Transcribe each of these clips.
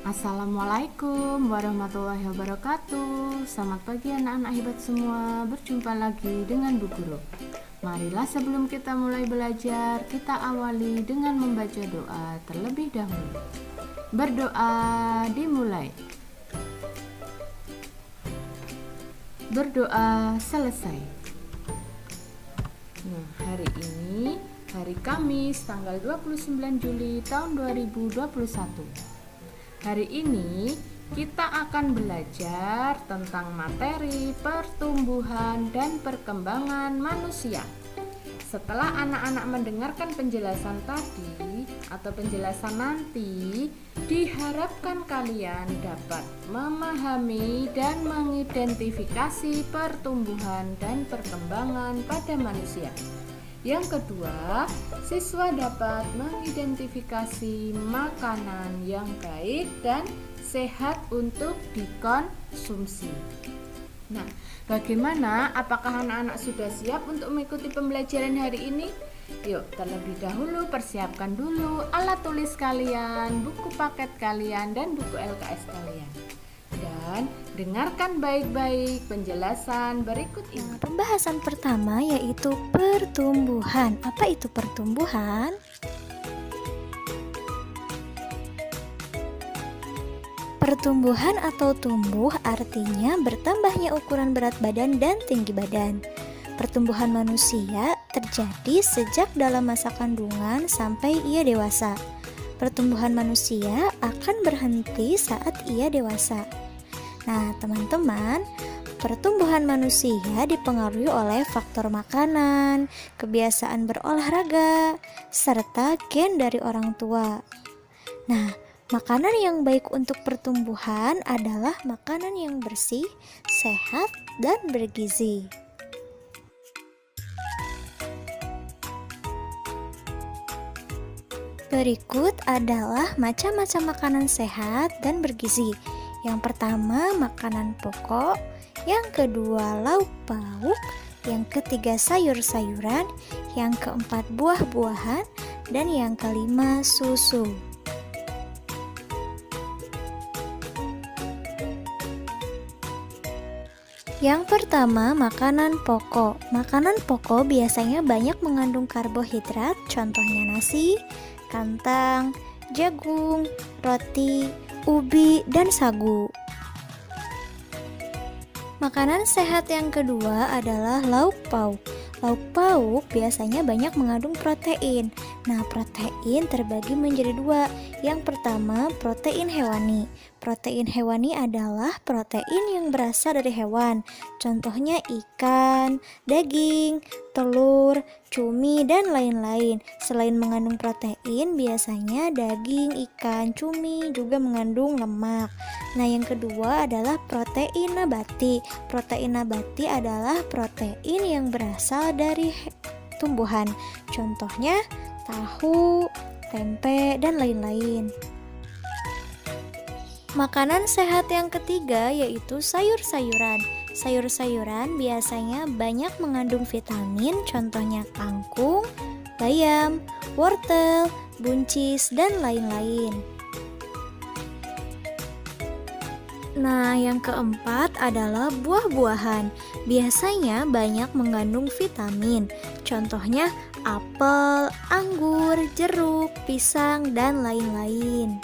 Assalamualaikum warahmatullahi wabarakatuh. Selamat pagi anak-anak hebat semua. Berjumpa lagi dengan Bu Guru. Marilah sebelum kita mulai belajar, kita awali dengan membaca doa terlebih dahulu. Berdoa dimulai. Berdoa selesai. Nah, hari ini hari Kamis tanggal 29 Juli tahun 2021. Hari ini kita akan belajar tentang materi pertumbuhan dan perkembangan manusia. Setelah anak-anak mendengarkan penjelasan tadi atau penjelasan nanti, diharapkan kalian dapat memahami dan mengidentifikasi pertumbuhan dan perkembangan pada manusia. Yang kedua, siswa dapat mengidentifikasi makanan yang baik dan sehat untuk dikonsumsi. Nah, bagaimana? Apakah anak-anak sudah siap untuk mengikuti pembelajaran hari ini? Yuk, terlebih dahulu persiapkan dulu alat tulis kalian, buku paket kalian, dan buku LKS kalian. Dan dengarkan baik-baik penjelasan berikut ini. Pembahasan pertama yaitu pertumbuhan. Apa itu pertumbuhan? Pertumbuhan atau tumbuh artinya bertambahnya ukuran berat badan dan tinggi badan. Pertumbuhan manusia terjadi sejak dalam masa kandungan sampai ia dewasa. Pertumbuhan manusia akan berhenti saat ia dewasa. Nah, teman-teman, pertumbuhan manusia dipengaruhi oleh faktor makanan, kebiasaan berolahraga, serta gen dari orang tua. Nah, makanan yang baik untuk pertumbuhan adalah makanan yang bersih, sehat, dan bergizi. Berikut adalah macam-macam makanan sehat dan bergizi. Yang pertama, makanan pokok. Yang kedua, lauk pauk. Yang ketiga, sayur-sayuran. Yang keempat, buah-buahan. Dan yang kelima, susu. Yang pertama, makanan pokok. Makanan pokok biasanya banyak mengandung karbohidrat, contohnya nasi, kentang, jagung, roti, ubi, dan sagu. Makanan sehat yang kedua adalah lauk pauk. Lauk pauk biasanya banyak mengandung protein. Nah, protein terbagi menjadi dua. Yang pertama, protein hewani. Protein hewani adalah protein yang berasal dari hewan. Contohnya ikan, daging, telur, cumi, dan lain-lain. Selain mengandung protein, biasanya daging, ikan, cumi juga mengandung lemak. Nah, yang kedua adalah protein nabati. Protein nabati adalah protein yang berasal dari tumbuhan. Contohnya tahu, tempe, dan lain-lain. Makanan sehat yang ketiga yaitu sayur-sayuran. Sayur-sayuran biasanya banyak mengandung vitamin, contohnya kangkung, bayam, wortel, buncis, dan lain-lain. Nah, yang keempat adalah buah-buahan. Biasanya banyak mengandung vitamin, contohnya apel, anggur, jeruk, pisang, dan lain-lain.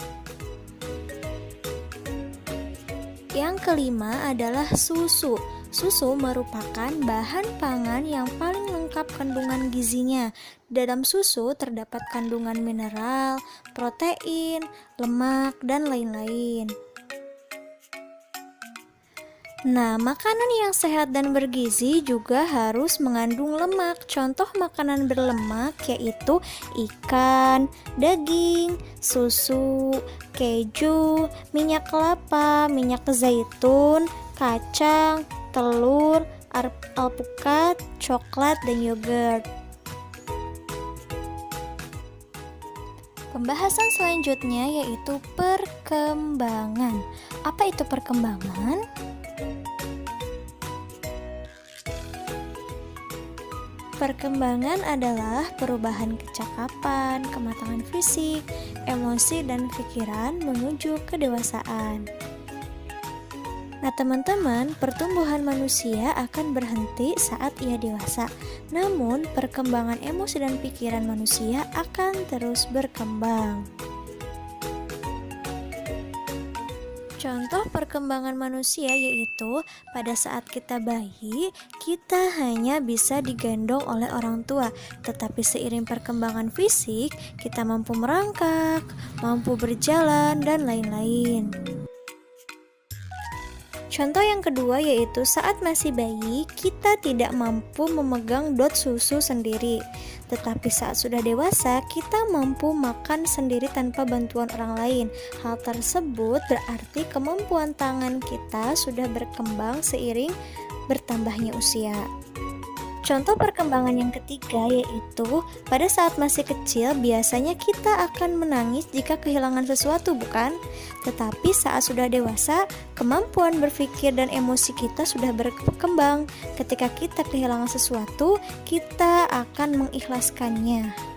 Yang kelima adalah susu. Susu merupakan bahan pangan yang paling lengkap kandungan gizinya. Dalam susu terdapat kandungan mineral, protein, lemak, dan lain-lain. Nah, makanan yang sehat dan bergizi juga harus mengandung lemak. Contoh makanan berlemak yaitu ikan, daging, susu, keju, minyak kelapa, minyak zaitun, kacang, telur, alpukat, coklat, dan yogurt. Pembahasan selanjutnya yaitu perkembangan. Apa itu perkembangan? Perkembangan adalah perubahan kecakapan, kematangan fisik, emosi, dan pikiran menuju kedewasaan. Nah teman-teman, pertumbuhan manusia akan berhenti saat ia dewasa. Namun, perkembangan emosi dan pikiran manusia akan terus berkembang. Contoh perkembangan manusia yaitu pada saat kita bayi, kita hanya bisa digendong oleh orang tua. Tetapi seiring perkembangan fisik, kita mampu merangkak, mampu berjalan, dan lain-lain. Contoh yang kedua yaitu saat masih bayi, kita tidak mampu memegang dot susu sendiri. Tetapi saat sudah dewasa, kita mampu makan sendiri tanpa bantuan orang lain. Hal tersebut berarti kemampuan tangan kita sudah berkembang seiring bertambahnya usia. Contoh perkembangan yang ketiga yaitu pada saat masih kecil biasanya kita akan menangis jika kehilangan sesuatu, bukan? Tetapi saat sudah dewasa, kemampuan berpikir dan emosi kita sudah berkembang. Ketika kita kehilangan sesuatu, kita akan mengikhlaskannya.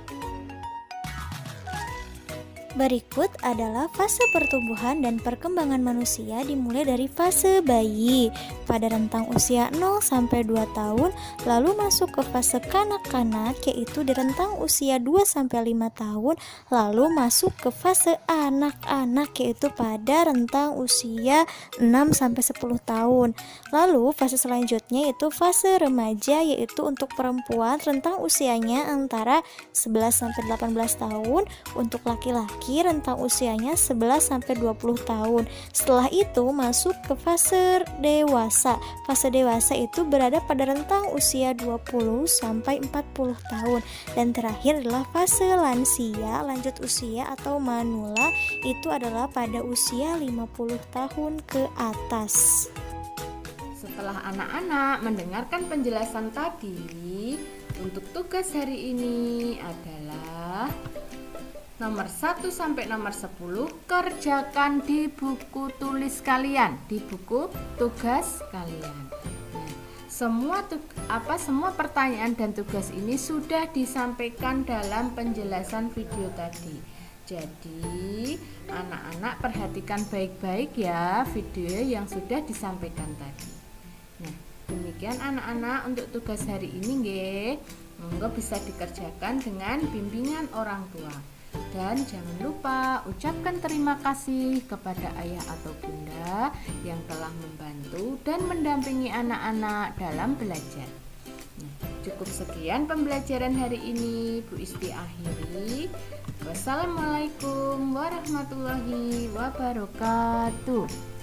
Berikut adalah fase pertumbuhan dan perkembangan manusia dimulai dari fase bayi pada rentang usia 0 sampai 2 tahun, lalu masuk ke fase kanak-kanak yaitu di rentang usia 2 sampai 5 tahun, lalu masuk ke fase anak-anak yaitu pada rentang usia 6 sampai 10 tahun. Lalu fase selanjutnya yaitu fase remaja yaitu untuk perempuan rentang usianya antara 11 sampai 18 tahun, untuk laki-laki rentang usianya 11 sampai 20 tahun. Setelah itu masuk ke fase dewasa. Fase dewasa itu berada pada rentang usia 20 sampai 40 tahun. Dan terakhir adalah fase lansia, lanjut usia atau manula, itu adalah pada usia 50 tahun ke atas. Setelah anak-anak mendengarkan penjelasan tadi, untuk tugas hari ini adalah nomor 1 sampai nomor 10 kerjakan di buku tulis kalian, di buku tugas kalian. Nah, semua pertanyaan dan tugas ini sudah disampaikan dalam penjelasan video tadi. Jadi, anak-anak perhatikan baik-baik ya video yang sudah disampaikan tadi. Nah, demikian anak-anak untuk tugas hari ini nggih. Monggo bisa dikerjakan dengan bimbingan orang tua. Dan jangan lupa ucapkan terima kasih kepada ayah atau bunda yang telah membantu dan mendampingi anak-anak dalam belajar. Nah, cukup sekian pembelajaran hari ini, Bu Isti akhiri. Wassalamualaikum warahmatullahi wabarakatuh.